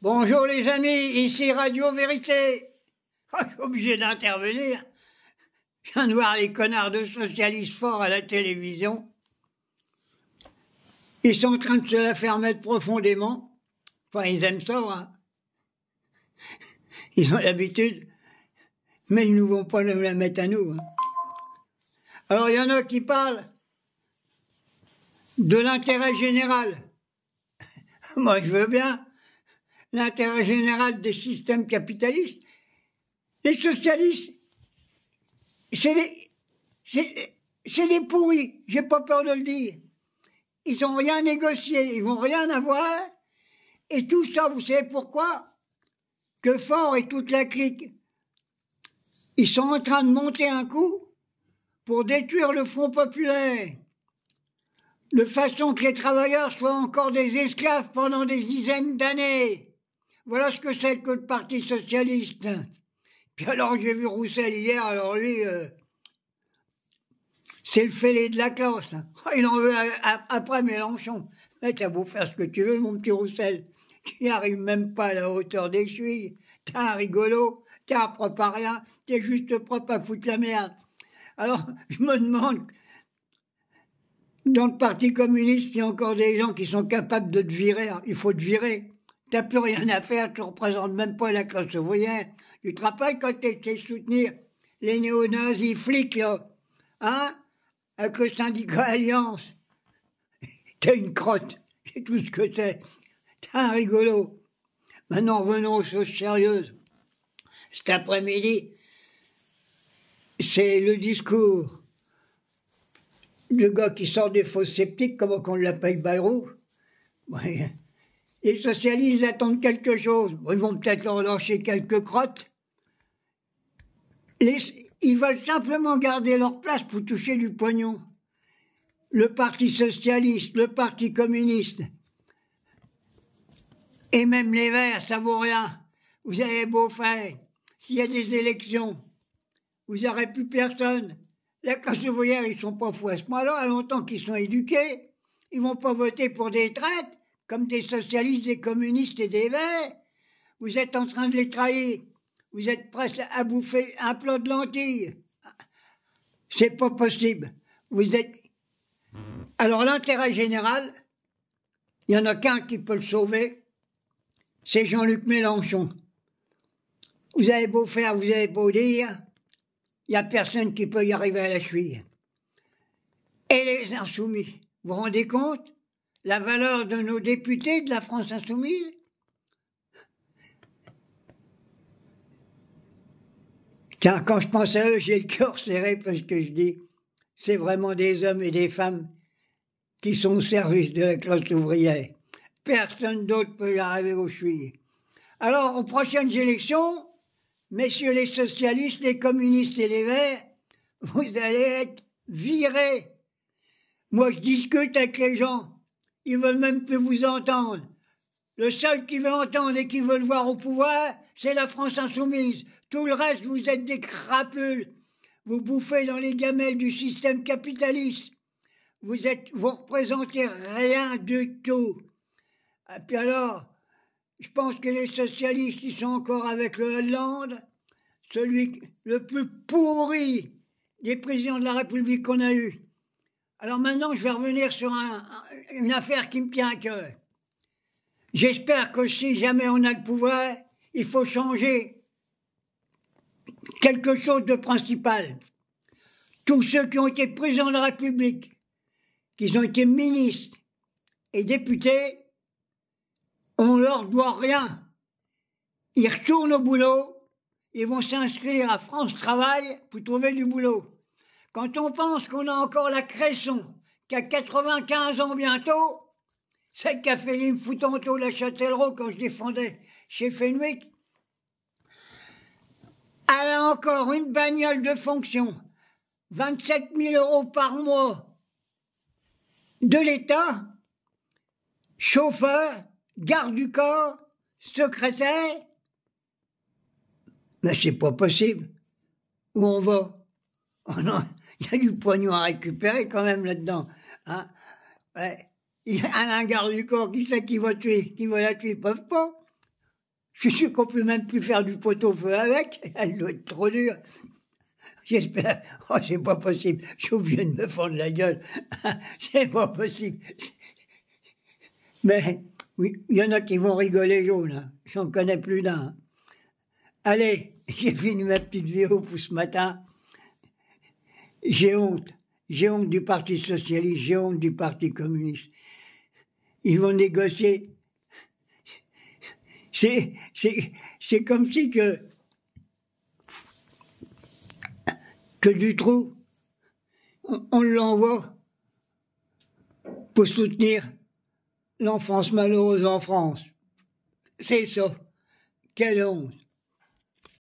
Bonjour les amis, ici Radio Vérité. Oh, je suis obligé d'intervenir. Je viens de voir les connards de socialistes forts à la télévision. Ils sont en train de se la faire mettre profondément. Enfin, ils aiment ça, hein. Ils ont l'habitude. Mais ils ne vont pas nous la mettre à nous, hein. Alors, il y en a qui parlent de l'intérêt général. Moi, je veux bien l'intérêt général des systèmes capitalistes. Les socialistes, c'est des pourris, j'ai pas peur de le dire. Ils n'ont rien négocié, ils vont rien avoir. Et tout ça, vous savez pourquoi? Que Faure et toute la clique, ils sont en train de monter un coup pour détruire le Front populaire, de façon que les travailleurs soient encore des esclaves pendant des dizaines d'années. Voilà ce que c'est que le Parti socialiste. Puis alors j'ai vu Roussel hier, alors lui, c'est le fêlé de la classe. Il en veut après Mélenchon. Mais t'as beau faire ce que tu veux, mon petit Roussel. Tu n'y arrives même pas à la hauteur des chevilles. T'es un rigolo, t'es un propre à rien, t'es juste propre à foutre la merde. Alors, je me demande, dans le Parti communiste, il y a encore des gens qui sont capables de te virer. Il faut te virer. T'as plus rien à faire, tu ne représentes même pas la classe ouvrière. Tu te rappelles quand tu étais soutenir les néo-nazis flics, là, hein, avec le syndicat Alliance. T'es une crotte, c'est tout ce que t'es. T'es un rigolo. Maintenant, revenons aux choses sérieuses. Cet après-midi, c'est le discours du gars qui sort des fosses sceptiques, comment qu'on l'appelle, Bayrou. Ouais. Les socialistes attendent quelque chose. Bon, ils vont peut-être leur lâcher quelques crottes. Ils veulent simplement garder leur place pour toucher du pognon. Le Parti socialiste, le Parti communiste, et même les Verts, ça vaut rien. Vous avez beau faire, s'il y a des élections, vous n'aurez plus personne. La classe ouvrière, ils ne sont pas fous à ce moment-là, à longtemps qu'ils sont éduqués. Ils ne vont pas voter pour des traites, comme des socialistes, des communistes et des Verts. Vous êtes en train de les trahir. Vous êtes prêts à bouffer un plat de lentilles. C'est pas possible. Vous êtes... Alors l'intérêt général, il n'y en a qu'un qui peut le sauver, c'est Jean-Luc Mélenchon. Vous avez beau faire, vous avez beau dire, il n'y a personne qui peut y arriver à la cheville. Et les insoumis, vous vous rendez compte la valeur de nos députés de la France insoumise? Tiens, quand je pense à eux, j'ai le cœur serré parce que je dis, c'est vraiment des hommes et des femmes qui sont au service de la classe ouvrière. Personne d'autre peut y arriver aux chevilles. Alors, aux prochaines élections, messieurs les socialistes, les communistes et les Verts, vous allez être virés. Moi, je discute avec les gens. Ils veulent même plus vous entendre. Le seul qui veut entendre et qui veut le voir au pouvoir, c'est la France insoumise. Tout le reste, vous êtes des crapules. Vous bouffez dans les gamelles du système capitaliste. Vous représentez rien du tout. Et puis alors, je pense que les socialistes, ils sont encore avec le Hollande, celui le plus pourri des présidents de la République qu'on a eu. Alors maintenant, je vais revenir sur une affaire qui me tient à cœur. J'espère que si jamais on a le pouvoir, il faut changer quelque chose de principal. Tous ceux qui ont été présidents de la République, qui ont été ministres et députés, on leur doit rien. Ils retournent au boulot, ils vont s'inscrire à France Travail pour trouver du boulot. Quand on pense qu'on a encore la Cresson, qui a 95 ans bientôt, celle qui a fait l'Infoutanto, la Châtellerault, quand je défendais chez Fenwick, elle a encore une bagnole de fonction, 27 000 € par mois de l'État, chauffeur, garde du corps, secrétaire. Mais c'est pas possible. Où on va? Oh non, il y a du pognon à récupérer quand même là-dedans. Hein, ouais. Il y a un garde du corps, qui c'est qui va tuer? Qui va la tuer? Ils peuvent pas. Je suis sûr qu'on peut même plus faire du pot-au-feu avec. Elle doit être trop dure. J'espère. Oh, c'est pas possible. Je suis obligé de me fendre la gueule. C'est pas possible. Mais oui, il y en a qui vont rigoler jaune. Hein. J'en connais plus d'un. Allez, j'ai fini ma petite vidéo pour ce matin. J'ai honte. J'ai honte du Parti socialiste. J'ai honte du Parti communiste. Ils vont négocier. C'est comme si que Dutroux, on l'envoie pour soutenir l'enfance malheureuse en France. C'est ça. Quelle honte.